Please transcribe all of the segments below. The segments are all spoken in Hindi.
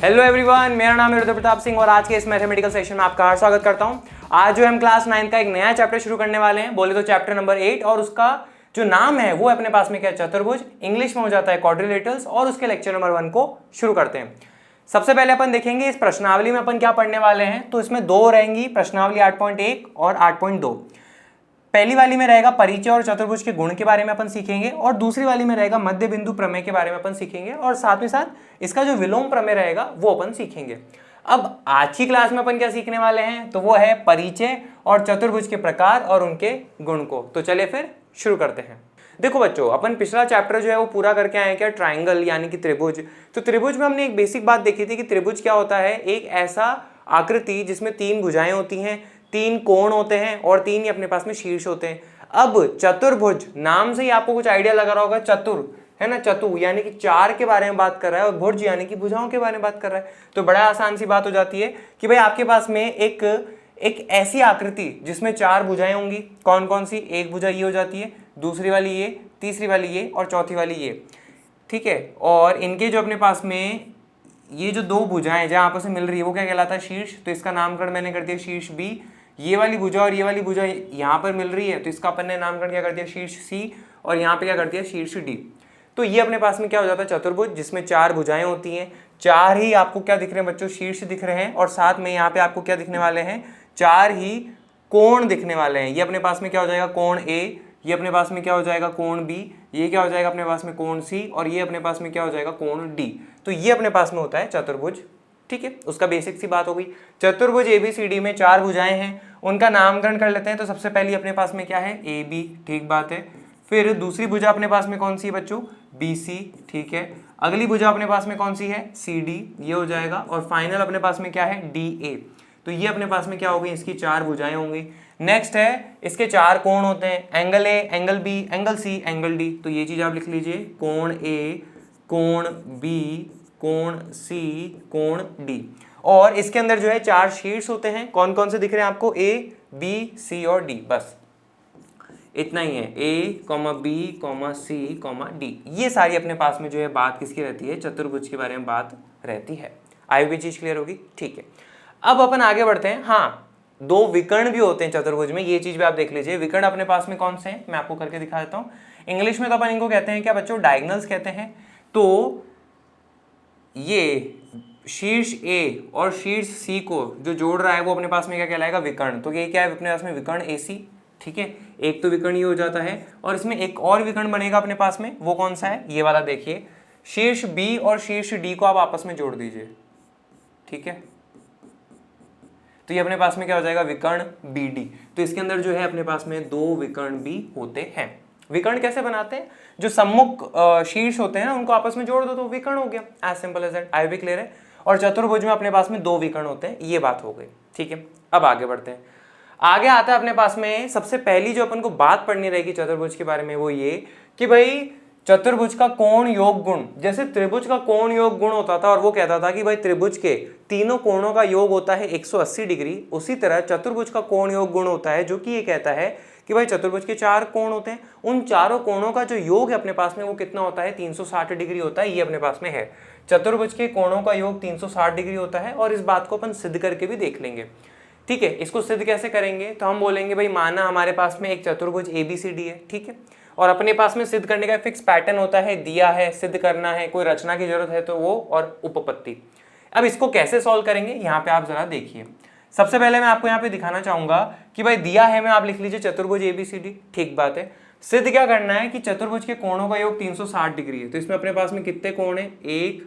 हेलो एवरीवन, मेरा नाम है रुद्र प्रताप सिंह और आज के इस मैथमेटिकल सेशन में आपका हार्दिक स्वागत करता हूं। आज जो हम क्लास 9 का एक नया चैप्टर शुरू करने वाले हैं, बोले तो चैप्टर नंबर 8, और उसका जो नाम है वो अपने पास में क्या है, चतुर्भुज। इंग्लिश में हो जाता है क्वाड्रिलेटरल्स, और उसके लेक्चर नंबर 1 को शुरू करते हैं। सबसे पहले अपन देखेंगे इस प्रश्नावली में अपन क्या पढ़ने वाले हैं। तो इसमें दो रहेंगी, प्रश्नावली 8.1 और 8.2। पहली वाली में रहेगा परिचय और चतुर्भुज के गुण के बारे में अपन सीखेंगे, और दूसरी वाली में रहेगा मध्य बिंदु प्रमेय के बारे में अपन सीखेंगे, और साथ में साथ इसका जो विलोम प्रमेय रहेगा वो अपन सीखेंगे। अब आज की क्लास में अपन क्या सीखने वाले हैं, तो वो है परिचय और चतुर्भुज के प्रकार और उनके गुण को। तो चलिए फिर शुरू करते हैं। देखो बच्चों, अपन पिछला चैप्टर जो है वो पूरा करके आए क्या, ट्राइंगल यानी कि त्रिभुज। तो त्रिभुज में हमने एक बेसिक बात देखी थी कि त्रिभुज क्या होता है, एक ऐसा आकृति जिसमें तीन भुजाएं होती हैं, तीन कोण होते हैं और तीन ही अपने पास में शीर्ष होते हैं। अब चतुर्भुज नाम से ही आपको कुछ आइडिया लगा रहा होगा, चतुर है ना, चतु यानी कि चार के बारे में बात कर रहा है, और भुज यानी कि भुजाओं के बारे में बात कर रहा है। तो बड़ा आसान सी बात हो जाती है कि भाई आपके पास में एक ऐसी आकृति जिसमें चार भुजाएं होंगी। कौन कौन सी? एक भुजा ये हो जाती है, दूसरी वाली ये, तीसरी वाली ये और चौथी वाली ये, ठीक है। और इनके जो अपने पास में ये जो दो भुजाएं जहां आपस में मिल रही है वो क्या कहलाता है, शीर्ष। तो इसका नामकरण मैंने कर दिया शीर्ष बी। ये वाली भुजा और ये वाली भुजा यहाँ पर मिल रही है, तो इसका अपन ने नामकरण क्या कर दिया, शीर्ष सी। और यहाँ पे क्या कर दिया, शीर्ष डी। तो ये अपने पास में क्या हो जाता है, चतुर्भुज, जिसमें चार भुजाएं होती हैं। चार ही आपको क्या दिख रहे हैं बच्चों, शीर्ष दिख रहे हैं, और साथ में यहाँ पे आपको क्या दिखने वाले हैं, चार ही कोण दिखने वाले हैं। ये अपने पास में क्या हो जाएगा, कोण ए। ये अपने पास में क्या हो जाएगा, कोण बी। ये क्या हो जाएगा अपने पास में, कोण सी। और ये अपने पास में क्या हो जाएगा, कोण डी। तो ये अपने पास में होता है चतुर्भुज, ठीक है। उसका बेसिक सी बात हो गई। चतुर्भुज ABCD में चार भुजाएं हैं, उनका नामकरण कर लेते हैं। तो सबसे पहले अपने पास में क्या है, AB, ठीक बात है। फिर दूसरी भुजा अपने पास में कौन सी है बच्चों, BC, ठीक है। अगली भुजा अपने पास में कौन सी है, CD, ये हो जाएगा। और फाइनल अपने पास में क्या है, DA। तो ये अपने पास में क्या हो गई, इसकी चार भुजाएं होंगी। नेक्स्ट है, इसके चार कोण होते हैं, angle A, angle B, angle C, angle D। तो ये चीज आप लिख लीजिए, कोण A, कोण B, कोण C, कोण D। और इसके अंदर जो है चार शीर्ष होते हैं। कौन कौन से दिख रहे हैं आपको, A, B, C और D। बस इतना ही है, A, B, C, D। ये सारी अपने पास में जो है बात किसकी रहती है, चतुर्भुज के बारे में बात रहती है। आई भी चीज क्लियर होगी, ठीक है। अब अपन आगे बढ़ते हैं। हाँ, दो विकर्ण भी होते हैं चतुर्भुज में, ये चीज भी आप देख लीजिए। विकर्ण अपने पास में कौन से हैं, मैं आपको करके दिखा देता हूँ। इंग्लिश में तो अपन इनको कहते हैं क्या बच्चों, डायगोनल्स कहते हैं। तो ये शीर्ष A और शीर्ष C को जो जोड़ रहा है वो अपने पास में क्या कहलाएगा, विकर्ण। तो ये क्या है अपने पास में, विकर्ण AC, ठीक है। एक तो विकर्ण ये हो जाता है, और इसमें एक और विकर्ण बनेगा अपने पास में, वो कौन सा है, ये वाला देखिए। शीर्ष B और शीर्ष D को आप आपस में जोड़ दीजिए, ठीक है। तो ये अपने पास में क्या हो जाएगा, विकर्ण BD। तो इसके अंदर जो है अपने पास में दो विकर्ण भी होते हैं। विकर्ण कैसे बनाते हैं, जो सम्मुख शीर्ष होते हैं ना उनको आपस में जोड़ दो तो विकर्ण हो गया, एज सिंपल एज दैट। आई भी क्लियर है। और चतुर्भुज में अपने पास में दो विकर्ण होते हैं, ये बात हो गई, ठीक है। अब आगे बढ़ते हैं। आगे आता है अपने पास में सबसे पहली जो अपन को बात पढ़नी रहेगी चतुर्भुज के बारे में, वो ये कि भाई चतुर्भुज का कोण योग गुण। जैसे त्रिभुज का कोण योग गुण होता था और वो कहता था कि भाई त्रिभुज के तीनों कोणों का योग होता है 180 डिग्री, उसी तरह चतुर्भुज का कोण योग गुण होता है जो कि ये कहता है कि भाई चतुर्भुज के चार कोण होते हैं, उन चारों कोणों का जो योग है अपने पास में वो कितना होता है, 360 डिग्री होता है। ये अपने पास में है, चतुर्भुज के कोणों का योग 360 डिग्री होता है। और इस बात को अपन सिद्ध करके भी देख लेंगे, ठीक है। इसको सिद्ध कैसे करेंगे, तो हम बोलेंगे भाई माना हमारे पास में एक चतुर्भुज ABCD है, ठीक है। और अपने पास में सिद्ध करने का फिक्स पैटर्न होता है, दिया है, सिद्ध करना है, कोई रचना की जरूरत है तो वो, और उपपत्ति। अब इसको कैसे सॉल्व करेंगे, यहाँ पे आप जरा देखिए। सबसे पहले मैं आपको यहाँ पे दिखाना चाहूंगा कि भाई दिया है, मैं आप लिख लीजिए चतुर्भुज ABCD, ठीक बात है। सिद्ध क्या करना है कि चतुर्भुज के कोणों का योग 360 डिग्री है। तो इसमें अपने पास में कितने कोण है, एक,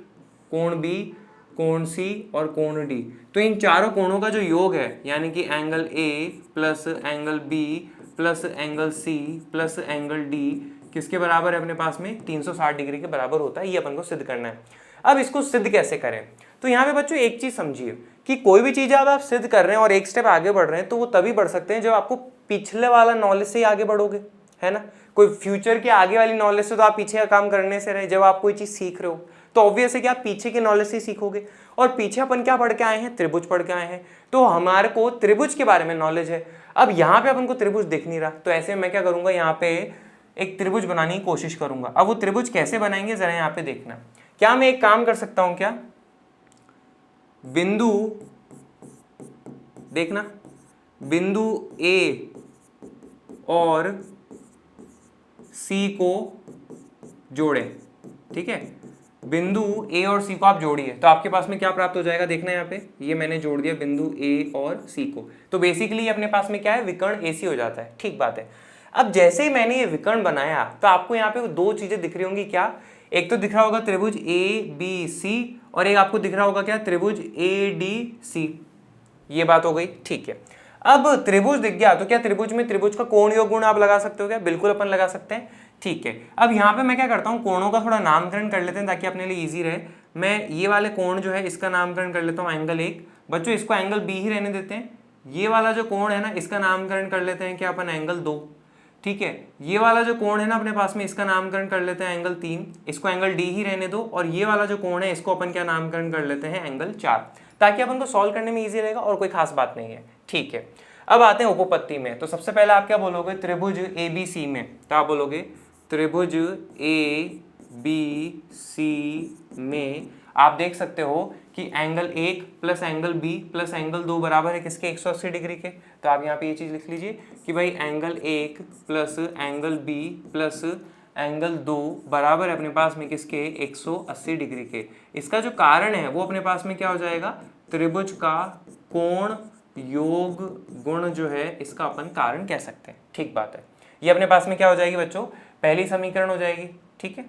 कोण B, कोण C और कोण D। तो इन चारों कोणों का जो योग है, यानी कि angle A plus angle B plus angle C plus angle D किसके बराबर है अपने पास में, 360 डिग्री के बराबर होता है। ये अपन को सिद्ध करना है। अब इसको सिद्ध कैसे करें, तो यहाँ पे बच्चों एक चीज समझिए कि कोई भी चीज आप सिद्ध कर रहे हैं और एक स्टेप आगे बढ़ रहे हैं तो वो तभी बढ़ सकते हैं जब आपको पिछले वाला नॉलेज से ही आगे बढ़ोगे, है ना। कोई फ्यूचर की आगे वाली नॉलेज से तो आप पीछे का काम करने से रहे। जब आप कोई चीज सीख रहे हो तो ऑब्वियस है कि आप पीछे के नॉलेज से सीखोगे। और पीछे अपन क्या पढ़ के आए हैं, त्रिभुज पढ़ के आए हैं, तो हमारे को त्रिभुज के बारे में नॉलेज है। अब यहाँ पे अपन को त्रिभुज दिख नहीं रहा, तो ऐसे मैं क्या करूंगा, यहाँ पे एक त्रिभुज बनाने की कोशिश करूंगा। अब वो त्रिभुज कैसे बनाएंगे जरा यहाँ पे देखना। क्या मैं एक काम कर सकता हूँ क्या, बिंदु, देखना, बिंदु ए और सी को जोड़े, ठीक है, बिंदु ए और सी को आप जोड़िए, तो आपके पास में क्या प्राप्त हो जाएगा, देखना यहाँ पे, ये मैंने जोड़ दिया बिंदु ए और सी को, तो बेसिकली ये अपने पास में क्या है, विकर्ण एसी हो जाता है, ठीक बात है। अब जैसे ही मैंने ये विकर्ण बनाया तो आपको यहाँ पे दो चीजें दिख रही होंगी, क्या, एक तो दिख रहा होगा त्रिभुज ए बी सी, और एक आपको दिख रहा होगा क्या, त्रिभुज ए डी सी, ये बात हो गई, ठीक है। अब त्रिभुज दिख गया तो क्या त्रिभुज में त्रिभुज का कोण योग गुण आप लगा सकते हो क्या, बिल्कुल अपन लगा सकते हैं, ठीक है। अब यहाँ पे मैं क्या करता हूँ, कोणों का थोड़ा नामकरण कर लेते हैं ताकि अपने लिए इजी रहे। मैं ये वाले कोण जो है इसका नामकरण कर लेता हूँ एंगल 1, बच्चों इसको एंगल बी ही रहने देते हैं। ये वाला जो कोण है ना इसका नामकरण कर लेते हैं क्या अपन, एंगल 2, ठीक है। ये वाला जो कोण है ना अपने पास में इसका नामकरण कर लेते हैं एंगल 3, इसको एंगल डी ही रहने दो, और ये वाला जो कोण है इसको अपन क्या नामकरण कर लेते हैं एंगल 4, ताकि अपन को सॉल्व करने में इजी रहेगा और कोई खास बात नहीं है, ठीक है। अब आते हैं उपपत्ति में, तो सबसे पहले आप क्या बोलोगे, त्रिभुज ए बी सी में, तो आप बोलोगे त्रिभुज ए बी सी में आप देख सकते हो कि angle 1 plus angle B plus angle 2 बराबर है किसके, 180 डिग्री के। तो आप यहाँ पे ये चीज लिख लीजिए कि भाई angle 1 plus angle B plus angle 2 बराबर है अपने पास में किसके, 180 डिग्री के। इसका जो कारण है वो अपने पास में क्या हो जाएगा, त्रिभुज का कोण योग गुण जो है इसका अपन कारण कह सकते हैं, ठीक बात है। ये अपने पास में क्या हो जाएगी बच्चों, पहली समीकरण हो जाएगी, ठीक है।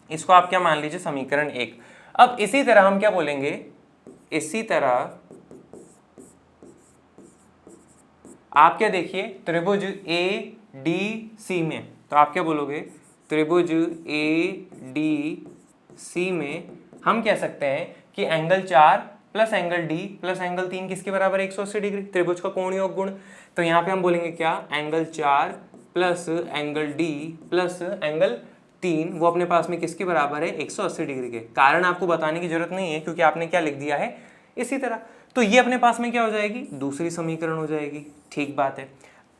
इसको आप क्या मान लीजिए, समीकरण 1। अब इसी तरह हम क्या बोलेंगे, इसी तरह आप क्या देखिए त्रिभुज ए डी सी में, तो आप क्या बोलोगे, त्रिभुज ए डी सी में हम कह सकते हैं कि angle 4 plus angle D plus angle 3 किसके बराबर है, 180 डिग्री, त्रिभुज का कोण योग गुण। तो यहाँ पे हम बोलेंगे क्या, angle 4 plus angle D plus angle 3 वो अपने पास में किसके बराबर है, 180 डिग्री के। कारण आपको बताने की जरूरत नहीं है क्योंकि आपने क्या लिख दिया है इसी तरह। तो ये अपने पास में क्या हो जाएगी, दूसरी समीकरण हो जाएगी, ठीक बात है।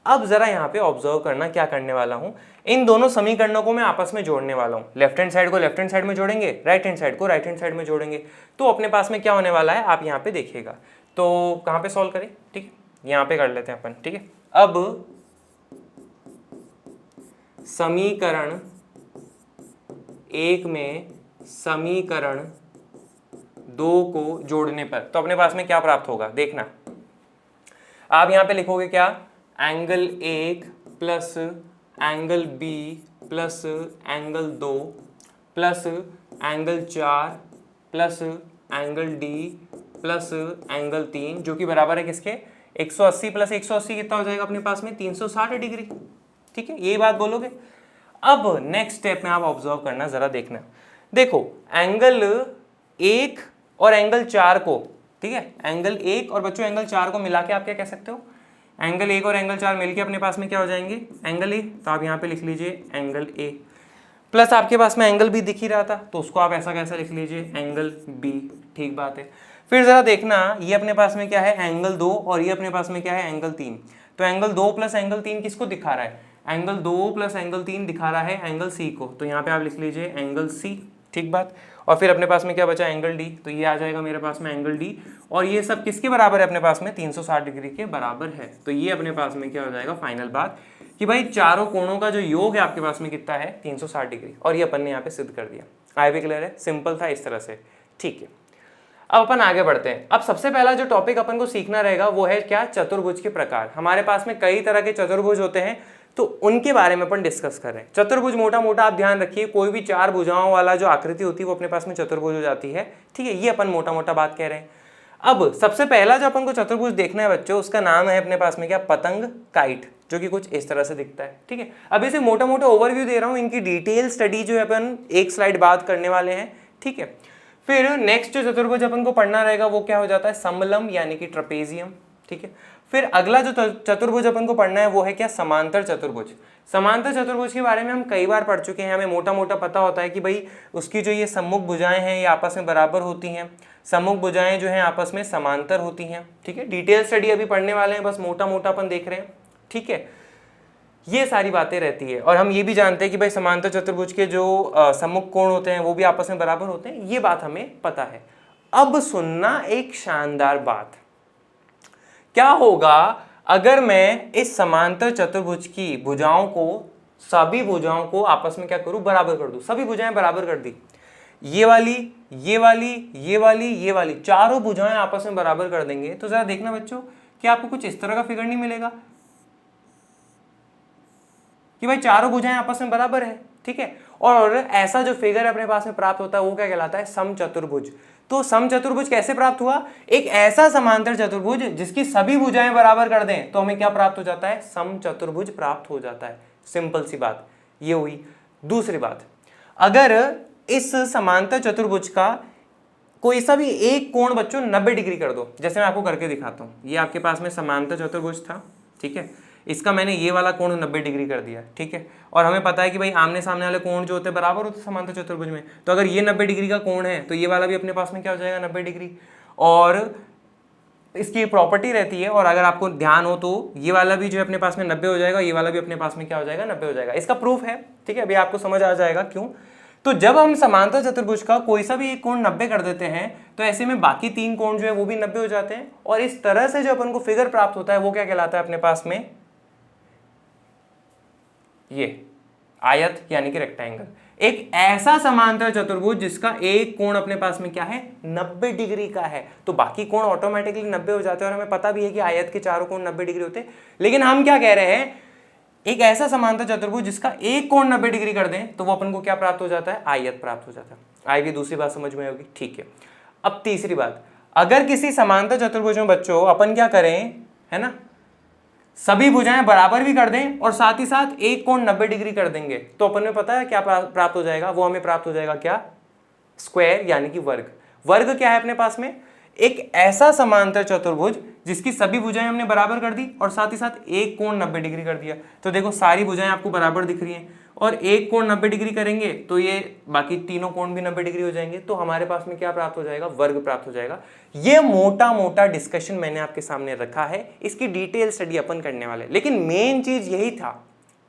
अब जरा यहाँ पे ऑब्जर्व करना, क्या करने वाला हूँ, इन दोनों समीकरणों को मैं आपस में जोड़ने वाला हूँ। लेफ्ट हैंड साइड को लेफ्ट हैंड साइड में जोड़ेंगे, राइट हैंड साइड को राइट हैंड साइड में जोड़ेंगे, तो अपने पास में क्या होने वाला है आप यहाँ पे देखिएगा। तो कहाँ पे सॉल्व करें, ठीक है, यहाँ पे कर लेते हैं अपन, ठीक है। अब समीकरण 1 में समीकरण 2 को जोड़ने पर तो अपने पास में क्या प्राप्त होगा, देखना, आप यहाँ पे लिखोगे क्या, angle 1 plus angle B plus angle 2 plus angle 4 plus angle D plus angle 3 जो कि बराबर है किसके, 180 प्लस 180 कितना हो जाएगा अपने पास में, 360 डिग्री, ठीक है, ये बात बोलोगे। अब नेक्स्ट स्टेप में आप ऑब्जर्व करना, जरा देखना, देखो एंगल 1 और एंगल 4 को, ठीक है, एंगल 1 और बच्चों एंगल 4 को मिला के आप क्या कह सकते हो, एंगल 1 और एंगल 4 मिलके अपने पास में क्या हो जाएंगे, एंगल ए। तो आप यहाँ पे लिख लीजिए एंगल ए, प्लस आपके पास में एंगल बी दिख ही रहा था तो उसको आप ऐसा कैसा लिख लीजिए, एंगल बी, ठीक बात है। फिर जरा देखना, ये अपने पास में क्या है, एंगल 2, और ये अपने पास में क्या है, एंगल 3। तो एंगल 2 प्लस एंगल 3 किसको दिखा रहा है, एंगल 2 प्लस एंगल 3 दिखा रहा है एंगल सी को, तो यहाँ पे आप लिख लीजिए एंगल सी, ठीक बात। और फिर अपने पास में क्या बचा, एंगल डी, तो ये आ जाएगा मेरे पास में एंगल डी, और ये सब किसके बराबर है अपने पास में, 360 डिग्री के बराबर है। तो ये अपने पास में क्या हो जाएगा, फाइनल बात कि भाई चारों कोणों का जो योग है आपके पास में कितना है, 360 डिग्री, और ये अपन ने यहाँ पे सिद्ध कर दिया। आई भी क्लियर है, सिंपल था इस तरह से, ठीक है। अब अपन आगे बढ़ते हैं। अब सबसे पहला जो टॉपिक अपन को सीखना रहेगा वो है क्या, चतुर्भुज के प्रकार। हमारे पास में कई तरह के चतुर्भुज होते हैं तो उनके बारे में अपन डिस्कस कर रहे हैं। चतुर्भुज मोटा मोटा आप ध्यान रखिए, कोई भी 4 भुजाओं वाला जो आकृति होती है वो अपने पास में चतुर्भुज हो जाती है, ठीक है, ये अपन मोटा मोटा बात कह रहे हैं। अब सबसे पहला जो अपन को चतुर्भुज देखना है बच्चों, उसका नाम है अपने पास में क्या, पतंग, काइट, जो कि कुछ इस तरह से दिखता है, ठीक है। अब इसे मोटा मोटा ओवरव्यू दे रहा हूँ, इनकी डिटेल स्टडी जो है अपन एक स्लाइड बाद करने वाले हैं, ठीक है। फिर नेक्स्ट जो चतुर्भुज अपन को पढ़ना रहेगा वो क्या हो जाता है, समलंब यानी कि ट्रपेजियम, ठीक है। फिर अगला जो चतुर्भुज अपन को पढ़ना है वो है क्या, समांतर चतुर्भुज। समांतर चतुर्भुज के बारे में हम कई बार पढ़ चुके हैं, हमें मोटा मोटा पता होता है कि भाई उसकी जो ये सम्मुख भुजाएं हैं ये आपस में बराबर होती हैं, सम्मुख भुजाएं जो हैं आपस में समांतर होती हैं, ठीक है। डिटेल स्टडी अभी पढ़ने वाले हैं, बस मोटा मोटा अपन देख रहे हैं, ठीक है। ये सारी बातें रहती है, और हम ये भी जानते हैं कि भाई समांतर चतुर्भुज के जो सम्मुख कोण होते हैं वो भी आपस में बराबर होते हैं, ये बात हमें पता है। अब सुनना एक शानदार बात, क्या होगा अगर मैं इस समांतर चतुर्भुज की भुजाओं को, सभी भुजाओं को आपस में क्या करूं, बराबर कर दूं। सभी भुजाएं बराबर कर दी, ये वाली, ये वाली, ये वाली, ये वाली, चारों भुजाएं आपस में बराबर कर देंगे तो जरा देखना बच्चों कि आपको कुछ इस तरह का फिगर नहीं मिलेगा कि भाई चारों भुजाएं आपस में बराबर है, ठीक है। और ऐसा जो फिगर अपने पास में प्राप्त होता है वो क्या कहलाता है, समचतुर्भुज। तो समचतुर्भुज कैसे प्राप्त हुआ, एक ऐसा समांतर चतुर्भुज जिसकी सभी भुजाएं बराबर कर दें तो हमें क्या प्राप्त हो जाता है, समचतुर्भुज प्राप्त हो जाता है। सिंपल सी बात ये हुई। दूसरी बात, अगर इस समांतर चतुर्भुज का कोई सा भी एक कोण बच्चों 90 डिग्री कर दो, जैसे मैं आपको करके दिखाता हूं। ये आपके पास में समांतर चतुर्भुज था, ठीक है, इसका मैंने ये वाला कोण 90 डिग्री कर दिया, ठीक है। और हमें पता है कि भाई आमने सामने वाले कोण जो होते हैं बराबर होते हैं समांतर चतुर्भुज में। तो अगर ये 90 डिग्री का कोण है तो ये वाला भी अपने पास में क्या हो जाएगा, 90 डिग्री। और इसकी प्रॉपर्टी रहती है, और अगर आपको ध्यान हो तो ये वाला भी जो है अपने पास में 90 हो जाएगा, ये वाला भी अपने पास में क्या हो जाएगा, 90 हो जाएगा। इसका प्रूफ है, ठीक है, अभी आपको समझ आ जाएगा क्यों। तो जब हम समांतर चतुर्भुज का कोई सा भी एक कोण 90 कर देते हैं तो ऐसे में बाकी तीन कोण जो है वो भी 90 हो जाते हैं, और इस तरह से जो अपन को फिगर प्राप्त होता है वो क्या कहलाता है अपने पास में, ये आयत यानी कि रेक्टेंगल। एक ऐसा समांतर चतुर्भुज जिसका एक कोण अपने पास में क्या है, 90 डिग्री का है। तो बाकी कोण ऑटोमेटिकली 90 हो जाते हैं, और हमें पता भी है कि आयत के चारों कोण 90 डिग्री होते हैं। लेकिन हम क्या कह रहे हैं, एक ऐसा समांतर चतुर्भुज जिसका एक कोण 90 डिग्री कर दें तो वो अपन को क्या प्राप्त हो जाता है, आयत प्राप्त हो जाता है। आएगी दूसरी बात समझ में होगी, ठीक है। अब तीसरी बात, अगर किसी समांतर चतुर्भुज में बच्चों अपन क्या करें, है ना, सभी भुजाएं बराबर भी कर दें और साथ ही साथ एक कोण 90 डिग्री कर देंगे तो अपन में पता है क्या प्राप्त हो जाएगा, वो हमें प्राप्त हो जाएगा क्या, स्क्वायर यानी कि वर्ग। वर्ग क्या है अपने पास में, एक ऐसा समांतर चतुर्भुज जिसकी सभी भुजाएं हमने बराबर कर दी और साथ ही साथ एक कोण 90 डिग्री कर दिया। तो देखो सारी भुजाएं आपको बराबर दिख रही हैं, और एक कोण 90 डिग्री करेंगे तो ये बाकी तीनों कोण भी 90 डिग्री हो जाएंगे, तो हमारे पास में क्या प्राप्त हो जाएगा, वर्ग प्राप्त हो जाएगा। ये मोटा मोटा डिस्कशन मैंने आपके सामने रखा है, इसकी डिटेल स्टडी अपन करने वाले, लेकिन मेन चीज यही था,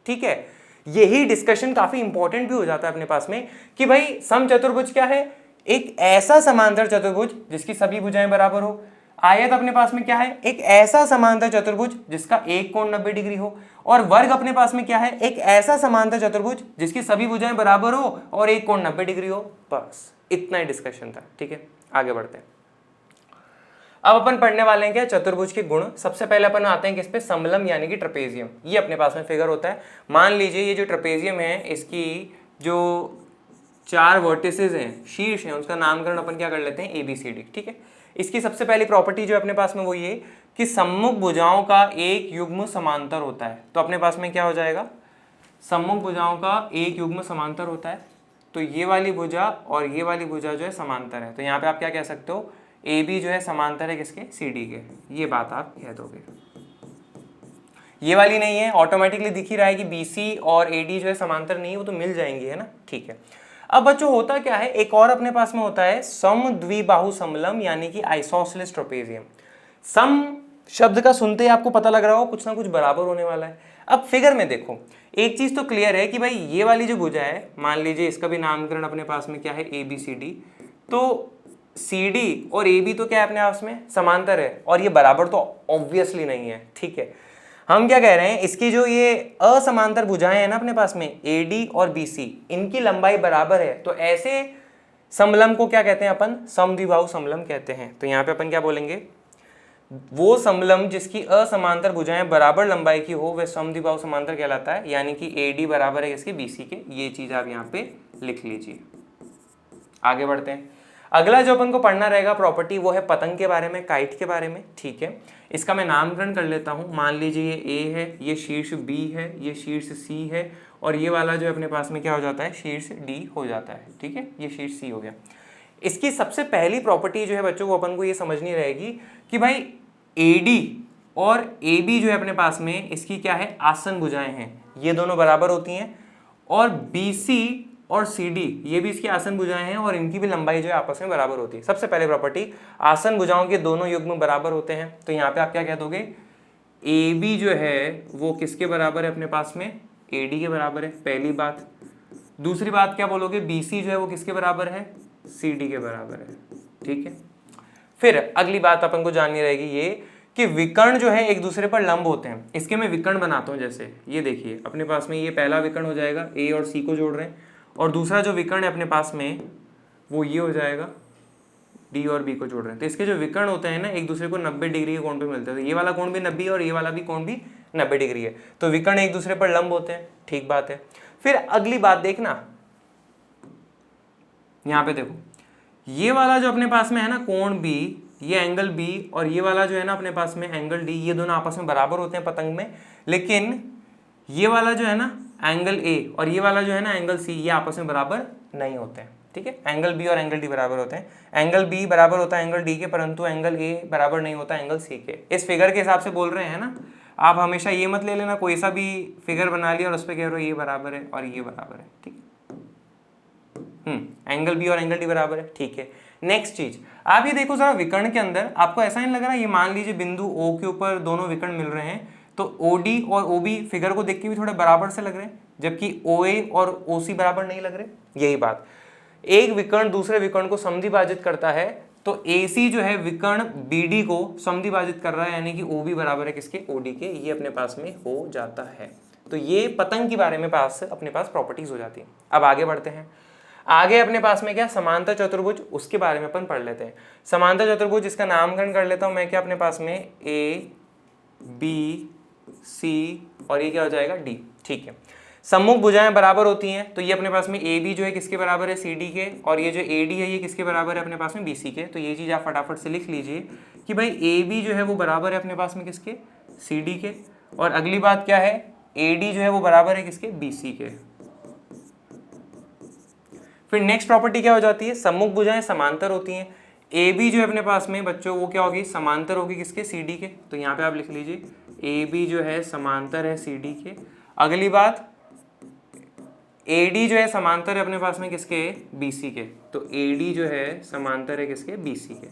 ठीक है। यही डिस्कशन काफी इंपॉर्टेंट भी हो जाता है अपने पास में कि भाई समचतुर्भुज क्या है, एक ऐसा समांतर चतुर्भुज जिसकी सभी भुजाएं बराबर हो। आयत अपने पास में क्या है, एक ऐसा समांतर चतुर्भुज जिसका एक कोण 90 डिग्री हो। और वर्ग अपने पास में क्या है, एक ऐसा समांतर चतुर्भुज जिसकी सभी भुजाएं बराबर हो और एक कोण 90 डिग्री हो। बस इतना ही डिस्कशन था, ठीक है। आगे बढ़ते हैं। अब अपन पढ़ने वाले हैं क्या, चतुर्भुज के गुण। सबसे पहले अपन आते हैं किस पे, समलम यानी कि ट्रेपेजियम। ये अपने पास में फिगर होता है। मान लीजिए ये जो ट्रेपेजियम है, इसकी जो 4 वर्टिसेस हैं, शीर्ष हैं, उसका नामकरण अपन क्या कर लेते हैं, ABCD, ठीक है। इसकी सबसे पहली प्रॉपर्टी जो अपने पास में वो ये कि सम्मुख भुजाओं का एक युग्म समांतर होता है। तो अपने पास में क्या हो जाएगा, सम्मुख भुजाओं का एक युग्म समांतर होता है। तो ये वाली भुजा और ये वाली भुजा जो है समांतर है। तो यहाँ पे आप क्या कह सकते हो, AB जो है समांतर है किसके, CD के। ये बात आप कह दोगे। ये वाली नहीं है, ऑटोमेटिकली दिख ही रहा है कि BC और AD जो है समांतर नहीं है, वो तो मिल जाएंगी, है ना, ठीक है। अब बच्चों होता क्या है, एक और अपने पास में होता है समद्विबाहु समलम यानी कि आइसोसेलेस ट्रेपेजियम। सम शब्द का सुनते ही आपको पता लग रहा हो कुछ ना कुछ बराबर होने वाला है। अब फिगर में देखो, एक चीज तो क्लियर है कि भाई ये वाली जो भुजा है, मान लीजिए इसका भी नामकरण अपने पास में क्या है, ABCD। तो CD और AB तो क्या है अपने आपस में समांतर है, और ये बराबर तो ऑब्वियसली नहीं है, ठीक है। हम क्या कह रहे हैं, इसकी जो ये असमांतर भुजाएं हैं ना अपने पास में, AD और BC, इनकी लंबाई बराबर है। तो ऐसे समलम को क्या कहते हैं अपन, समद्विबाहु समलम कहते हैं। तो यहाँ पे अपन क्या बोलेंगे, वो समलम जिसकी असमांतर भुजाएं बराबर लंबाई की हो वह समद्विबाहु समांतर कहलाता है, यानी कि AD बराबर है इसके BC के। ये चीज आप यहाँ पे लिख लीजिए। आगे बढ़ते हैं। अगला जो अपन को पढ़ना रहेगा प्रॉपर्टी, वो है पतंग के बारे में, काइट के बारे में, ठीक है। इसका मैं नामकरण कर लेता हूँ। मान लीजिए ये A है, ये शीर्ष B है, ये शीर्ष C है, और ये वाला जो अपने पास में क्या हो जाता है, शीर्ष D हो जाता है, ठीक है। ये शीर्ष C हो गया। इसकी सबसे पहली प्रॉपर्टी जो है बच्चों वो अपन को ये समझनी रहेगी कि भाई AD और AB जो है अपने पास में, इसकी क्या है, आसन भुजाएं हैं, ये दोनों बराबर होती हैं। और BC और CD ये भी इसकी आसन भुजाएं हैं, और इनकी भी लंबाई जो है आपस में बराबर होती है। सबसे पहले प्रॉपर्टी, आसन भुजाओं के दोनों युग्म बराबर होते हैं। तो यहाँ पे आप क्या कह दोगे, AB जो है वो किसके बराबर है अपने पास में, AD के बराबर है, पहली बात। दूसरी बात क्या बोलोगे, BC जो है वो किसके बराबर है, CD के बराबर है, ठीक है। फिर अगली बात अपन को जाननी रहेगी ये कि विकर्ण जो है एक दूसरे पर लंब होते हैं। इसके मैं विकर्ण बनाता हूँ, जैसे ये देखिए अपने पास में ये पहला विकर्ण हो जाएगा, ए और सी को जोड़ रहे हैं, और दूसरा जो विकर्ण है अपने पास में वो ये हो जाएगा, डी और बी को जोड़ रहे हैं। तो इसके जो विकर्ण होते हैं ना एक दूसरे को 90 डिग्री के कोण पे मिलते हैं। तो ये वाला कोण भी 90 और ये वाला भी कोण भी 90 डिग्री है, तो विकर्ण एक दूसरे पर लंब होते हैं, ठीक बात है। फिर अगली बात देखना, यहाँ पे देखो ये वाला जो अपने पास में है ना कोण बी, ये एंगल बी, और ये वाला जो है ना अपने पास में एंगल डी, ये दोनों आपस में बराबर होते हैं पतंग में। लेकिन ये वाला जो है ना एंगल ए और ये वाला जो है ना एंगल सी, ये आपस में बराबर नहीं होते हैं, ठीक है। एंगल बी और एंगल डी बराबर होते हैं, एंगल बी बराबर होता है एंगल डी के, परंतु एंगल ए बराबर नहीं होता एंगल सी के। इस फिगर के हिसाब से बोल रहे हैं ना, आप हमेशा ये मत ले लेना कोई सा भी फिगर बना लिया और उस पर कह रहे हो ये बराबर है और ये बराबर है, ठीक है। एंगल बी और एंगल डी बराबर है, ठीक है। नेक्स्ट चीज आप ये देखो जरा, विकर्ण के अंदर आपको ऐसा नहीं लग रहा, ये मान लीजिए बिंदु ओ के ऊपर दोनों विकर्ण मिल रहे हैं, तो ओडी और ओबी फिगर को देख के भी थोड़े बराबर से लग रहे हैं, जबकि ओए और ओसी बराबर नहीं लग रहे। यही बात, एक विकर्ण दूसरे विकर्ण को समद्विभाजित करता है, तो AC जो है विकर्ण BD को समद्विभाजित कर रहा है, यानी कि OB बराबर है किसके, OD के, ये अपने पास में हो जाता है। तो ये पतंग के बारे में अपने पास प्रॉपर्टीज हो जाती है। अब आगे बढ़ते हैं, आगे अपने पास में क्या, समांतर चतुर्भुज, उसके बारे में अपन पढ़ लेते हैं। समांतर चतुर्भुज, इसका नामकरण कर लेता हूं मैं, क्या अपने पास में A B C और ये क्या हो जाएगा D, ठीक है। सम्मुख भुजाएं बराबर होती हैं, तो ये अपने पास में AB जो है किसके बराबर है, CD के, और ये जो AD है ये किसके बराबर है अपने पास में, BC के। तो ये चीज़ आप फटाफट से लिख लीजिए कि भाई AB जो है वो बराबर है अपने पास में किसके, CD के, और अगली बात क्या है, AD जो है वो बराबर है किसके, BC के। फिर नेक्स्ट प्रॉपर्टी क्या हो जाती है, सम्मुख भुजाएं समांतर होती हैं, AB जो है अपने पास में बच्चों वो क्या होगी, समांतर होगी किसके, CD के। तो यहाँ पे आप लिख लीजिए AB जो है समांतर है CD के। अगली बात, AD जो है समांतर है अपने पास में किसके, BC के। तो AD जो है समांतर है किसके, BC के,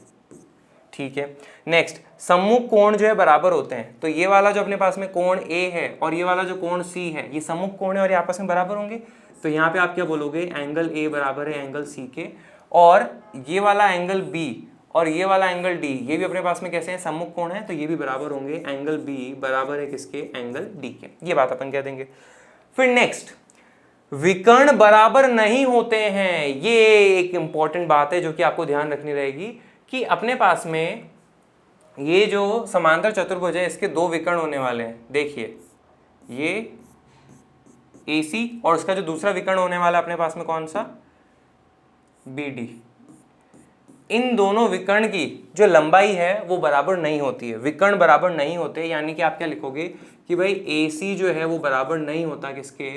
ठीक है। नेक्स्ट, सम्मुख कोण जो है बराबर होते हैं, तो ये वाला जो अपने पास में कोण A है और ये वाला जो कोण C है, ये सम्मुख कोण है और ये आपस में बराबर होंगे। तो यहाँ पे आप क्या बोलोगे, एंगल A बराबर है एंगल C के, और ये वाला एंगल B और ये वाला एंगल D, ये भी अपने पास में कैसे हैं, सम्मुख कोण है, तो ये भी बराबर होंगे, एंगल B बराबर है किसके, एंगल D के। ये बात अपन कह देंगे। फिर नेक्स्ट, विकर्ण बराबर नहीं होते हैं, ये एक इंपॉर्टेंट बात है जो कि आपको ध्यान रखनी रहेगी कि अपने पास में ये जो समांतर चतुर्भुज है इसके दो विकर्ण होने वाले हैं। देखिए ये AC और उसका जो दूसरा विकर्ण होने वाला अपने पास में कौन सा, BD। इन दोनों विकर्ण की जो लंबाई है वो बराबर नहीं होती है, विकर्ण बराबर नहीं होते, यानी कि आप क्या लिखोगे कि भाई AC जो है वो बराबर नहीं होता किसके,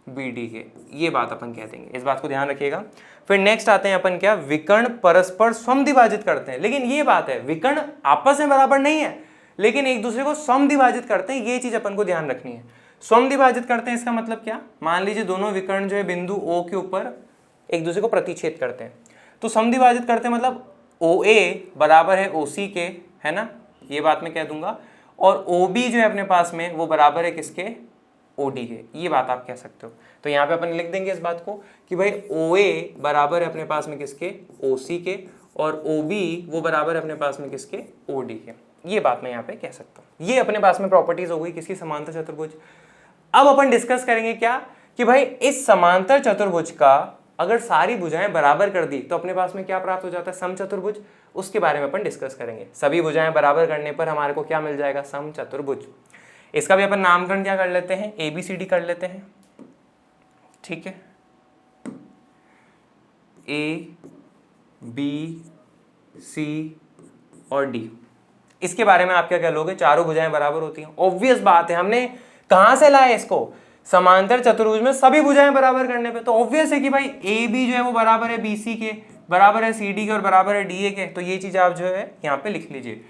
BD के। ये बात अपन कह देंगे, इस बात को ध्यान रखिएगा। फिर नेक्स्ट आते हैं अपन क्या, विकर्ण परस्पर समद्विभाजित करते हैं। लेकिन ये बात है, विकर्ण आपस में बराबर नहीं है लेकिन एक दूसरे को समद्विभाजित करते हैं, ये चीज अपन को ध्यान रखनी है। समद्विभाजित करते हैं इसका मतलब क्या, मान लीजिए दोनों विकर्ण जो है बिंदु O के ऊपर एक दूसरे को प्रतिच्छेद करते हैं, तो समद्विभाजित करते हैं मतलब OA बराबर है OC के, है ना, ये बात मैं कह दूंगा, और OB जो है अपने पास में वो बराबर है किसके, OD के। ये बात आप कह सकते हो। तो यहाँ पे अपन लिख देंगे इस बात को कि भाई OA बराबर है अपने पास में किसके, OC के, और OB वो बराबर है अपने पास में किसके, OD के। ये बात मैं यहाँ पे कह सकता हूँ। ये अपने पास में प्रॉपर्टीज हो गई किसकी, समांतर चतुर्भुज। अब अपन डिस्कस करेंगे क्या कि भाई इस समांतर चतुर्भुज का अगर सारी भुजाएं बराबर कर दी तो अपने पास में क्या प्राप्त हो जाता है, समचतुर्भुज। उसके बारे में अपन डिस्कस करेंगे। सभी भुजाएं बराबर करने पर हमारे को क्या मिल जाएगा, समचतुर्भुज। इसका भी अपन नामकरण क्या कर लेते हैं, ABCD कर लेते हैं, ठीक है। A B C और D, इसके बारे में आप क्या कह लोगे, चारों भुजाएं बराबर होती हैं। ऑब्वियस बात है, हमने कहां से लाया इसको, समांतर चतुर्भुज में सभी भुजाएं बराबर करने पे। तो ऑब्वियस है कि भाई AB जो है वो बराबर है BC के, बराबर है CD के और बराबर है DA के। तो ये चीज आप जो है यहाँ पे लिख लीजिए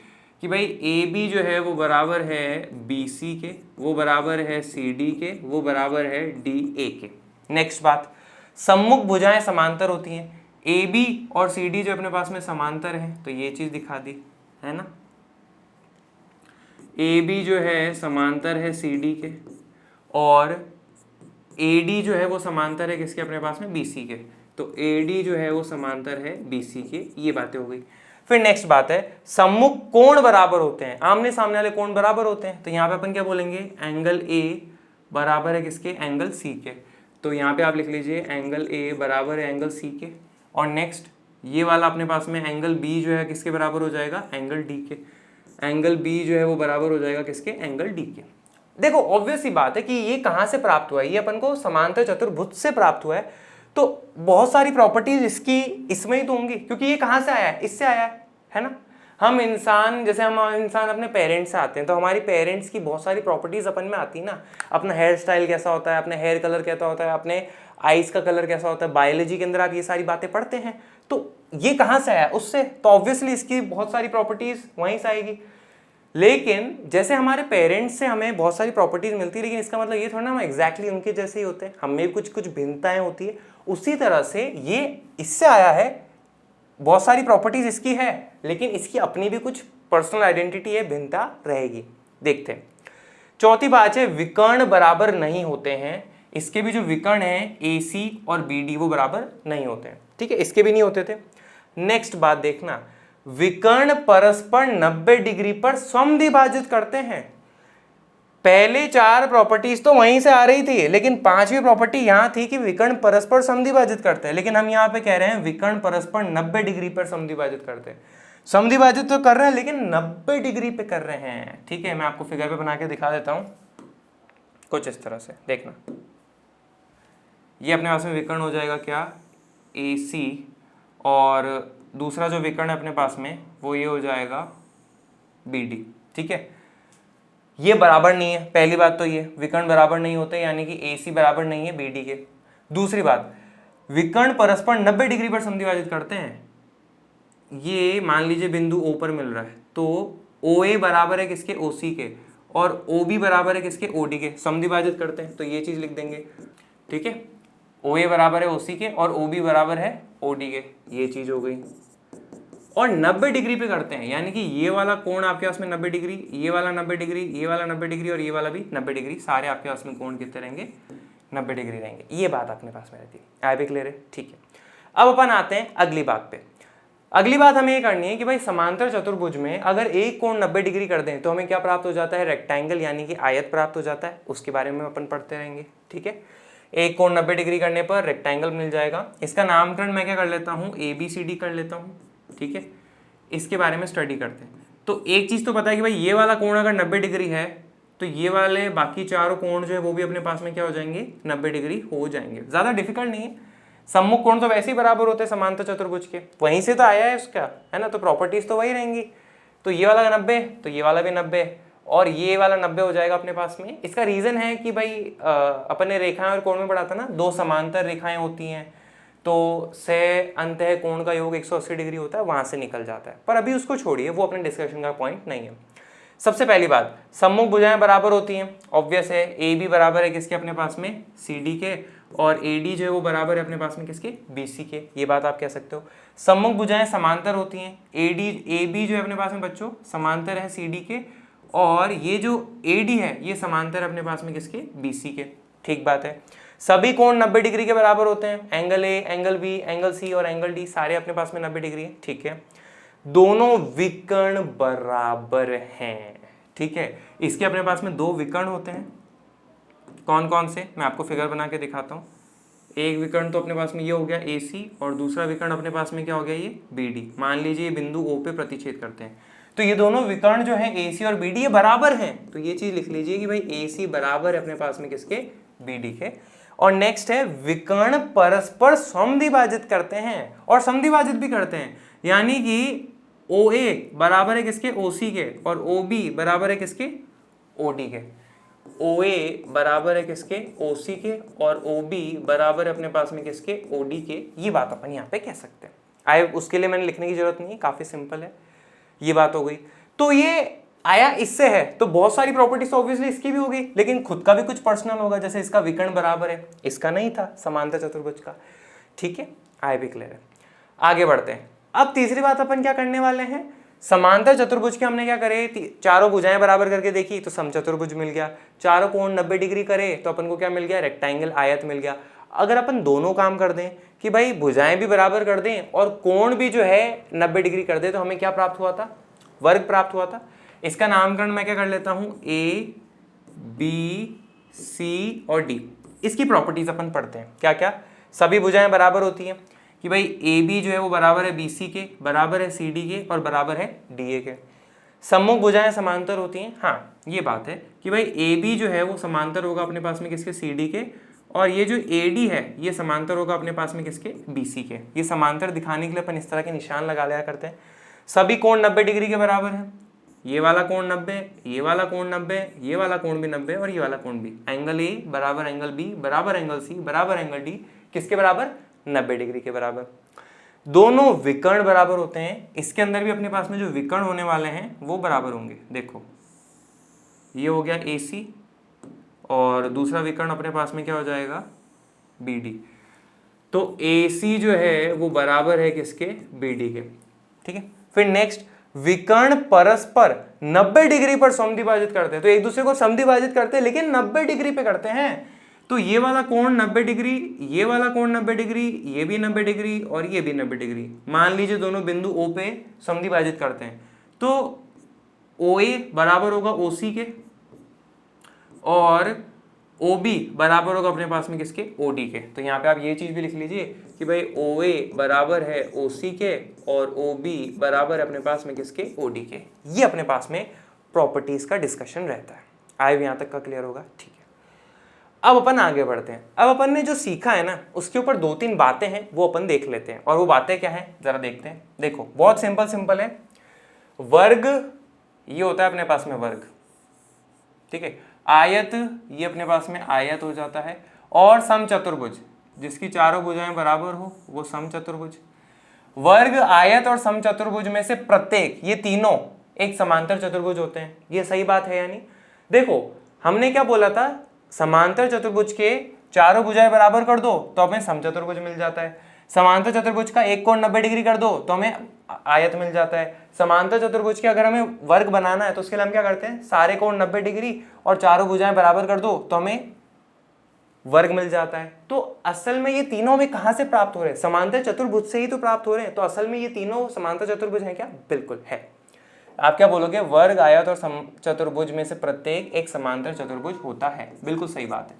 कि भाई AB जो है वो बराबर है BC के, वो बराबर है CD के, वो बराबर है DA के। नेक्स्ट बात, सम्मुख भुजाएं समांतर होती हैं, AB और CD जो अपने पास में समांतर है, तो ये चीज दिखा दी है ना। AB जो है समांतर है CD के, और AD जो है वो समांतर है किसके, अपने पास में BC के। तो AD जो है वो समांतर है BC के। ये बातें हो गई। फिर नेक्स्ट बात है सम्मुख कोण बराबर होते हैं, आमने सामने वाले कोण बराबर होते हैं, तो यहाँ पे अपन क्या बोलेंगे, एंगल ए बराबर है किसके, एंगल सी के। तो यहाँ पे आप लिख लीजिए एंगल ए बराबर है एंगल सी के। और नेक्स्ट ये वाला अपने पास में एंगल बी जो है किसके बराबर हो जाएगा, एंगल डी के। एंगल बी जो है वो बराबर हो जाएगा किसके, एंगल डी के। देखो ऑब्वियस सी बात है कि ये कहाँ से प्राप्त हुआ है, ये अपन को समांतर चतुर्भुज से प्राप्त हुआ है, तो बहुत सारी प्रॉपर्टीज इसकी इसमें ही तो होंगी, क्योंकि ये कहाँ से आया है, इससे आया है ना। हम इंसान, जैसे हम इंसान अपने पेरेंट्स से आते हैं, तो हमारी पेरेंट्स की बहुत सारी प्रॉपर्टीज अपन में आती है ना। अपना हेयर स्टाइल कैसा होता है, अपने हेयर कलर कैसा होता है, अपने आईज का कलर कैसा होता है, बायोलॉजी के अंदर आप ये सारी बातें पढ़ते हैं, तो ये कहाँ से आया, उससे। तो ऑब्वियसली इसकी बहुत सारी प्रॉपर्टीज वहीं से आएगी। लेकिन जैसे हमारे पेरेंट्स से हमें बहुत सारी प्रॉपर्टीज मिलती है, लेकिन इसका मतलब ये थोड़ा ना हम एग्जैक्टली उनके जैसे ही होते हैं, हमें कुछ कुछ भिन्नताएं होती है। उसी तरह से ये इससे आया है, बहुत सारी प्रॉपर्टीज इसकी है, लेकिन इसकी अपनी भी कुछ पर्सनल आइडेंटिटी है, भिन्नता रहेगी। देखते हैं चौथी बात है विकर्ण बराबर नहीं होते हैं। इसके भी जो विकर्ण है AC और BD वो बराबर नहीं होते हैं, ठीक है, इसके भी नहीं होते थे। नेक्स्ट बात देखना, विकर्ण परस्पर 90 डिग्री पर समद्विभाजित करते हैं। पहले 4 प्रॉपर्टीज तो वहीं से आ रही थी, लेकिन 5वीं प्रॉपर्टी यहां थी कि विकर्ण परस्पर समद्विभाजित करते हैं, लेकिन हम यहाँ पे कह रहे हैं विकर्ण परस्पर 90 डिग्री पर समद्विभाजित करते हैं। समद्विभाजित तो कर रहे हैं लेकिन 90 डिग्री पे कर रहे हैं, ठीक है। मैं आपको फिगर पे बना के दिखा देता हूं कुछ इस तरह से, देखना। ये अपने पास में विकर्ण हो जाएगा क्या, AC, और दूसरा जो विकर्ण है अपने पास में वो ये हो जाएगा BD, ठीक है। ये बराबर नहीं है, पहली बात तो ये विकर्ण बराबर नहीं होते, यानी कि AC बराबर नहीं है BD के। दूसरी बात, विकर्ण परस्पर 90 डिग्री पर समद्विभाजित करते हैं। ये मान लीजिए बिंदु O पर मिल रहा है, तो OA बराबर है किसके, OC के, और OB बराबर है किसके, OD के, समद्विभाजित करते हैं, तो ये चीज लिख देंगे, ठीक है। OA बराबर है OC के और OB बराबर है OD के, ये चीज हो गई। और 90 डिग्री पे करते हैं, यानी कि ये वाला कोण आपके पास में 90 डिग्री, ये वाला 90 डिग्री, ये वाला 90 डिग्री और ये वाला भी 90 डिग्री, सारे आपके पास में कोण कितने रहेंगे, 90 डिग्री रहेंगे। ये बात अपने पास में रहती है, आई भी क्लियर है, ठीक है। अब अपन आते हैं अगली बात पे। अगली बात हमें ये करनी है कि भाई समांतर चतुर्भुज में अगर एक कोण 90 डिग्री कर दें तो हमें क्या प्राप्त हो जाता है, रेक्टेंगल यानी कि आयत प्राप्त हो जाता है। उसके बारे में अपन पढ़ते रहेंगे, ठीक है। एक कोण 90 डिग्री करने पर रेक्टेंगल मिल जाएगा। इसका नामकरण मैं क्या कर लेता हूँ, ABCD कर लेता हूँ, ठीक है। इसके बारे में स्टडी करते हैं। तो एक चीज तो पता है कि भाई ये वाला कोण अगर 90 डिग्री है तो ये वाले बाकी चारों कोण जो है वो भी अपने पास में क्या हो जाएंगे, 90 डिग्री हो जाएंगे। ज्यादा डिफिकल्ट नहीं है, सम्मुख कोण तो वैसे ही बराबर होते हैं समांतर चतुर्भुज के, वहीं से तो आया है उसका, है ना, तो प्रॉपर्टीज तो वही रहेंगी। तो ये वाला 90 तो ये वाला भी 90 और ये वाला 90 हो जाएगा अपने पास में। इसका रीजन है कि भाई अपने रेखाएं और कोण में पढ़ा था ना, 2 समांतर रेखाएं होती हैं तो से अंतः कोण का योग 180 डिग्री होता है, वहां से निकल जाता है। पर अभी उसको छोड़िए, वो अपने डिस्कशन का पॉइंट नहीं है। सबसे पहली बात, सम्मुख भुजाएं बराबर होती हैं, ऑब्वियस है। AB बराबर है किसके अपने पास में, CD के, और AD जो है वो बराबर है अपने पास में किसके, BC के। ये बात आप कह सकते हो। सम्मुख भुजाएं समांतर होती हैं, AB जो है अपने पास में बच्चों समांतर है CD के, और ये जो AD है ये समांतर है अपने पास में किसके, BC के, ठीक बात है। सभी कोण 90 डिग्री के बराबर होते हैं, angle A, angle B, angle C और एंगल D सारे अपने पास में 90 डिग्री है, ठीक है। दोनों विकर्ण बराबर हैं, ठीक है। इसके अपने पास में 2 विकर्ण होते हैं, कौन कौन से, मैं आपको फिगर बना के दिखाता हूँ। एक विकर्ण तो अपने पास में ये हो गया AC, और दूसरा विकर्ण अपने पास में क्या हो गया, ये BD। मान लीजिए बिंदु O पे प्रतिच्छेद करते हैं, तो ये दोनों विकर्ण जो है AC और BD ये बराबर हैं, तो ये चीज लिख लीजिए कि भाई AC बराबर है अपने पास में किसके, BD के। और नेक्स्ट है विकर्ण परस्पर समद्विभाजित करते हैं, और समद्विभाजित भी करते हैं, यानी कि OA बराबर है किसके, OC के, और OB बराबर है किसके, OD के। OA बराबर है किसके, OC के, और OB बराबर है अपने पास में किसके, OD के। ये बात अपन यहाँ पे कह सकते हैं। उसके लिए मैंने लिखने की जरूरत नहीं है, काफी सिंपल है, ये बात हो गई। तो ये आया इससे है, तो बहुत सारी प्रॉपर्टीज ऑब्वियसली इसकी भी होगी, लेकिन खुद का भी कुछ पर्सनल होगा। जैसे इसका विकर्ण बराबर है, इसका नहीं था समांतर चतुर्भुज का, ठीक है। आई भी क्लियर है, आगे बढ़ते हैं। अब तीसरी बात अपन क्या करने वाले हैं, समांतर चतुर्भुज के हमने क्या करे, चारों भुजाएं बराबर करके देखी तो समचतुर्भुज मिल गया। चारों कोण 90 डिग्री करे तो अपन को क्या मिल गया, रेक्टेंगल आयत मिल गया। अगर अपन दोनों काम कर दें कि भाई भुजाएं भी बराबर कर दें और कोण भी जो है 90 डिग्री कर दे, तो हमें क्या प्राप्त हुआ था? वर्ग प्राप्त हुआ था। इसका नामकरण मैं क्या कर लेता हूं, ए बी सी और डी। इसकी प्रॉपर्टीज अपन पढ़ते हैं। क्या क्या? सभी भुजाएं बराबर होती हैं कि भाई ए बी जो है वो बराबर है बी सी के, बराबर है सी डी के और बराबर है डी ए के। सम्मुख भुजाएं समांतर होती हैं। हाँ, ये बात है कि भाई ए बी जो है वो समांतर होगा अपने पास में किसके? सी डी के। और ये जो ए डी है ये समांतर होगा अपने पास में किसके? बी सी के। ये समांतर दिखाने के लिए अपन इस तरह के निशान लगा लिया करते हैं। सभी कोण 90 डिग्री के बराबर है। ये वाला कोण 90, ये वाला कोण 90, ये वाला कोण भी 90 और ये वाला कोण भी। एंगल ए बराबर एंगल बी बराबर एंगल सी बराबर एंगल डी किसके बराबर? 90 डिग्री के बराबर। दोनों विकर्ण बराबर होते हैं। इसके अंदर भी अपने पास में जो विकर्ण होने वाले हैं वो बराबर होंगे। देखो ये हो गया ए सी और दूसरा विकर्ण अपने पास में क्या हो जाएगा? B D. तो ए सी जो है वो बराबर है किसके? बी डी के। ठीक है। फिर नेक्स्ट, विकर्ण परस्पर 90 डिग्री पर समद्विभाजित करते हैं। तो एक दूसरे को समद्विभाजित करते हैं लेकिन 90 डिग्री पे करते हैं। तो ये वाला कोण 90 डिग्री, ये वाला कोण 90 डिग्री, ये भी 90 डिग्री और ये भी 90 डिग्री। मान लीजिए दोनों बिंदु O पे समद्विभाजित करते हैं तो OA बराबर होगा OC के और OB बराबर होगा अपने पास में किसके? OD के। तो यहाँ पे आप ये चीज भी लिख लीजिए कि भाई OA बराबर है OC के और OB बराबर है अपने पास में किसके? OD के। ये अपने पास में प्रॉपर्टीज का डिस्कशन रहता है। आए यहाँ तक का क्लियर होगा? ठीक है। अब अपन आगे बढ़ते हैं। अब अपन ने जो सीखा है ना उसके ऊपर 2-3 बातें हैं वो अपन देख लेते हैं। और वो बातें क्या हैं जरा देखते हैं। देखो बहुत सिंपल है। वर्ग ये होता है अपने पास में वर्ग, ठीक है। आयत ये अपने पास में आयत हो जाता है। और समचतुर्भुज जिसकी चारों भुजाएं बराबर हो वो समचतुर्भुज। वर्ग, आयत और समचतुर्भुज में से प्रत्येक, ये तीनों एक समांतर चतुर्भुज होते हैं। ये सही बात है यानी? देखो हमने क्या बोला था, समांतर चतुर्भुज के चारों भुजाएं बराबर कर दो तो हमें समचतुर्भुज मिल जाता है। समांतर चतुर्भुज का एक कोण 90 डिग्री कर दो तो हमें आयत मिल जाता है। समांतर चतुर्भुज के अगर हमें वर्ग बनाना है तो उसके लिए हम क्या करते हैं, सारे कोण 90 डिग्री और चारों भुजाएं बराबर कर दो तो हमें वर्ग मिल जाता है। तो असल में ये तीनों हमें कहां से प्राप्त हो रहे हैं? समांतर चतुर्भुज से ही तो प्राप्त हो रहे हैं। तो असल में ये तीनों समांतर चतुर्भुज हैं क्या? बिल्कुल है। आप क्या बोलोगे? वर्ग, आयत और समचतुर्भुज में से प्रत्येक एक समांतर चतुर्भुज होता है। बिल्कुल सही बात है।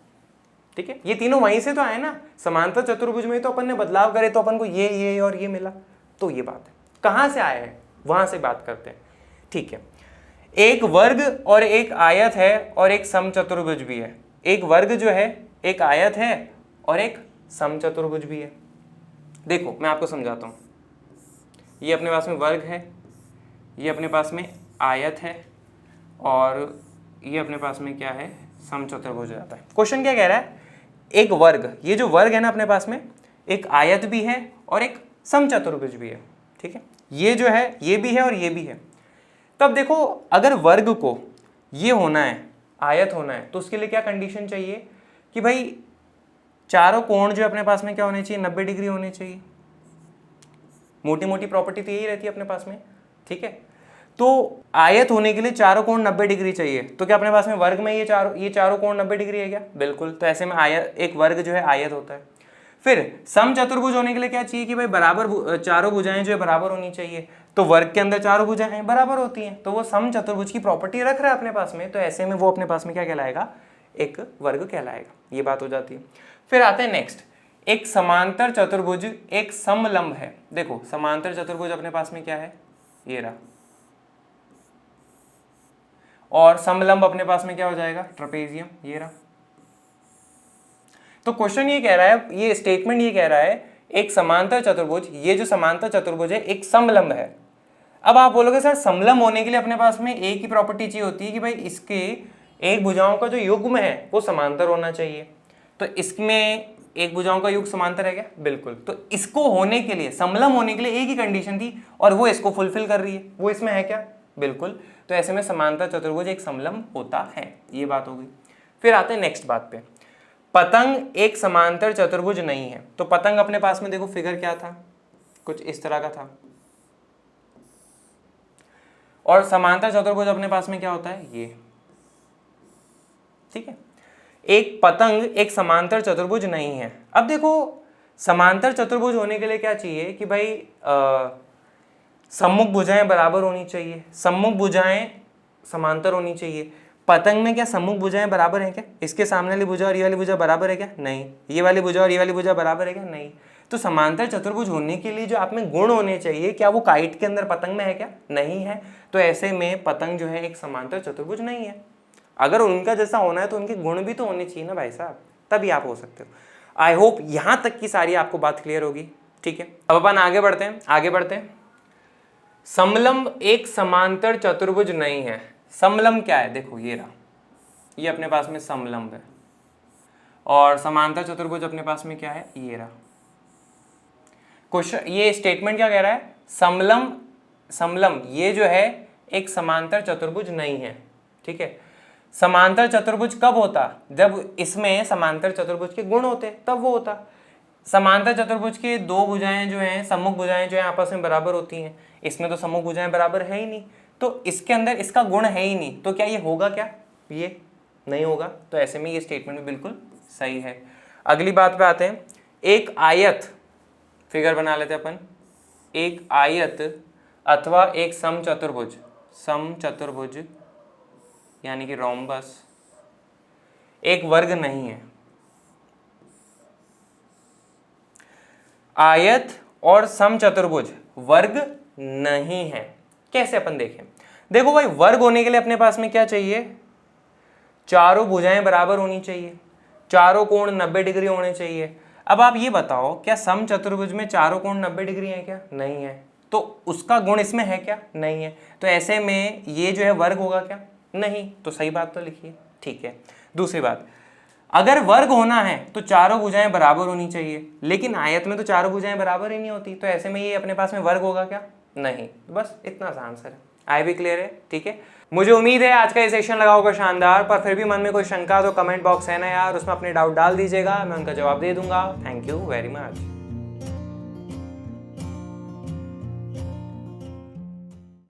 ठीक है, ये तीनों वहीं से तो आए ना। समांतर चतुर्भुज में तो अपन ने बदलाव करे तो अपन को ये और ये मिला। तो ये बात है, कहां से आया है वहां से बात करते हैं। ठीक है, एक वर्ग और एक आयत है और एक समचतुर्भुज भी है। एक वर्ग जो है, एक आयत है और एक समचतुर्भुज भी है। देखो मैं आपको समझाता हूं। ये अपने पास में वर्ग है, ये अपने पास में आयत है और ये अपने पास में क्या है? समचतुर्भुज हो जाता है। क्वेश्चन क्या कह रहा है? एक वर्ग, ये जो वर्ग है ना अपने पास में, एक आयत भी है और एक समचतुर्भुज भी है। ठीक है, ये जो है ये भी है और ये भी है। तब देखो अगर वर्ग को ये होना है, आयत होना है, तो उसके लिए क्या कंडीशन चाहिए कि भाई चारों कोण जो अपने पास में क्या होने चाहिए? 90 डिग्री होने चाहिए। मोटी मोटी प्रॉपर्टी तो यही रहती है अपने पास में। ठीक है, तो आयत होने के लिए चारों कोण 90 डिग्री चाहिए। तो क्या अपने पास में वर्ग में ये चारों कोण 90 डिग्री है क्या? बिल्कुल। तो ऐसे में आयत, एक वर्ग जो है आयत होता है। फिर समचतुर्भुज होने के लिए क्या चाहिए कि भाई बराबर चारों भुजाएं जो है बराबर होनी चाहिए। तो वर्ग के अंदर चारों भुजाएं बराबर होती हैं, तो वो समचतुर्भुज की प्रॉपर्टी रख रहा है अपने पास में। तो ऐसे में वो अपने पास में क्या कहलाएगा? एक वर्ग कहलाएगा। ये बात हो जाती है। फिर आते हैं नेक्स्ट, एक समांतर चतुर्भुज एक समलंब है। देखो समांतर चतुर्भुज अपने पास में क्या है? ये रहा। और समलंब अपने पास में क्या हो जाएगा? ट्रेपेजियम, ये रहा। तो क्वेश्चन ये कह रहा है, ये स्टेटमेंट ये कह रहा है एक समांतर चतुर्भुज, ये जो समांतर चतुर्भुज है एक समलंब है। अब आप बोलोगे सर समलंब होने के लिए अपने पास में एक ही प्रॉपर्टी चाहिए होती है कि भाई इसके एक भुजाओं का जो युग्म है वो समांतर होना चाहिए। तो इसमें एक भुजाओं का युग समांतर है क्या? बिल्कुल। तो इसको होने के लिए, समलंब होने के लिए एक ही कंडीशन थी और वो इसको फुलफिल कर रही है। वो इसमें है क्या? बिल्कुल। तो ऐसे में समांतर चतुर्भुज एक समलंब होता है। ये बात हो गई। फिर आते हैं नेक्स्ट बात पे। पतंग एक समांतर चतुर्भुज नहीं है। तो पतंग अपने पास में देखो फिगर क्या था? कुछ इस तरह का था। और समांतर चतुर्भुज अपने पास में क्या होता है? ये। ठीक है, एक पतंग एक समांतर चतुर्भुज नहीं है। अब देखो समांतर चतुर्भुज होने के लिए क्या चाहिए कि भाई सम्मुख भुजाएं बराबर होनी चाहिए, सम्मुख भुजाएं समांतर होनी चाहिए। पतंग में क्या सम्मुख भुजाएं बराबर हैं क्या? इसके सामने वाली भुजा और ये वाली भुजा बराबर है क्या? नहीं। ये वाली भुजा और ये वाली भुजा बराबर है क्या? नहीं। तो समांतर चतुर्भुज होने के लिए जो आप में गुण होने चाहिए, क्या वो काइट के अंदर पतंग में है क्या? नहीं है। तो ऐसे में पतंग जो है एक समांतर चतुर्भुज नहीं है। अगर उनका जैसा होना है तो उनके गुण भी तो होने चाहिए ना भाई साहब, तभी आप हो सकते हो। आई होप यहां तक की सारी आपको बात क्लियर होगी। ठीक है, अब अपन आगे बढ़ते हैं। समलंब एक समांतर चतुर्भुज नहीं है। समलंब क्या है? देखो ये रहा, ये अपने पास में समलंब है, और समांतर चतुर्भुज अपने पास में क्या है? ये रहा। क्वेश्चन, ये स्टेटमेंट क्या कह रहा है? समलंब ये जो है एक समांतर चतुर्भुज नहीं है। ठीक है, समांतर चतुर्भुज कब होता? जब इसमें समांतर चतुर्भुज के गुण होते, तब वो होता। समांतर चतुर्भुज के दो भुजाएं जो हैं, सम्मुख भुजाएं जो हैं आपस में बराबर होती हैं। इसमें तो सम्मुख भुजाएं बराबर है ही नहीं, तो इसके अंदर इसका गुण है ही नहीं, तो क्या ये होगा? क्या ये नहीं होगा। तो ऐसे में ये स्टेटमेंट भी बिल्कुल सही है। अगली बात पे आते हैं। एक आयत, फिगर बना लेते हैं अपन। एक आयत अथवा एक समचतुर्भुज यानी कि रोम्बस एक वर्ग नहीं है। आयत और समचतुर्भुज वर्ग नहीं है। कैसे? अपन देखें। देखो भाई, वर्ग होने के लिए अपने पास में क्या चाहिए? चारों भुजाएं बराबर होनी चाहिए, चारों कोण 90 डिग्री होने चाहिए। अब आप ये बताओ, क्या समचतुर्भुज में चारों कोण 90 डिग्री है क्या? नहीं है। तो उसका गुण इसमें है क्या? नहीं है। तो ऐसे में ये जो है वर्ग होगा क्या? नहीं। तो सही बात तो लिखिए। ठीक है, दूसरी बात, अगर वर्ग होना है तो चारों भुजाएं बराबर होनी चाहिए, लेकिन आयत में तो चारों भुजाएं बराबर ही नहीं होती, तो ऐसे में ये अपने पास में वर्ग होगा क्या? नहीं। बस इतना सा आंसर है। आई भी क्लियर है? ठीक है, मुझे उम्मीद है आज का ये सेशन लगा होगा शानदार। पर फिर भी मन में कोई शंका तो कमेंट बॉक्स है ना यार, उसमें अपने डाउट डाल दीजिएगा, मैं उनका जवाब दे दूंगा। Thank you very much.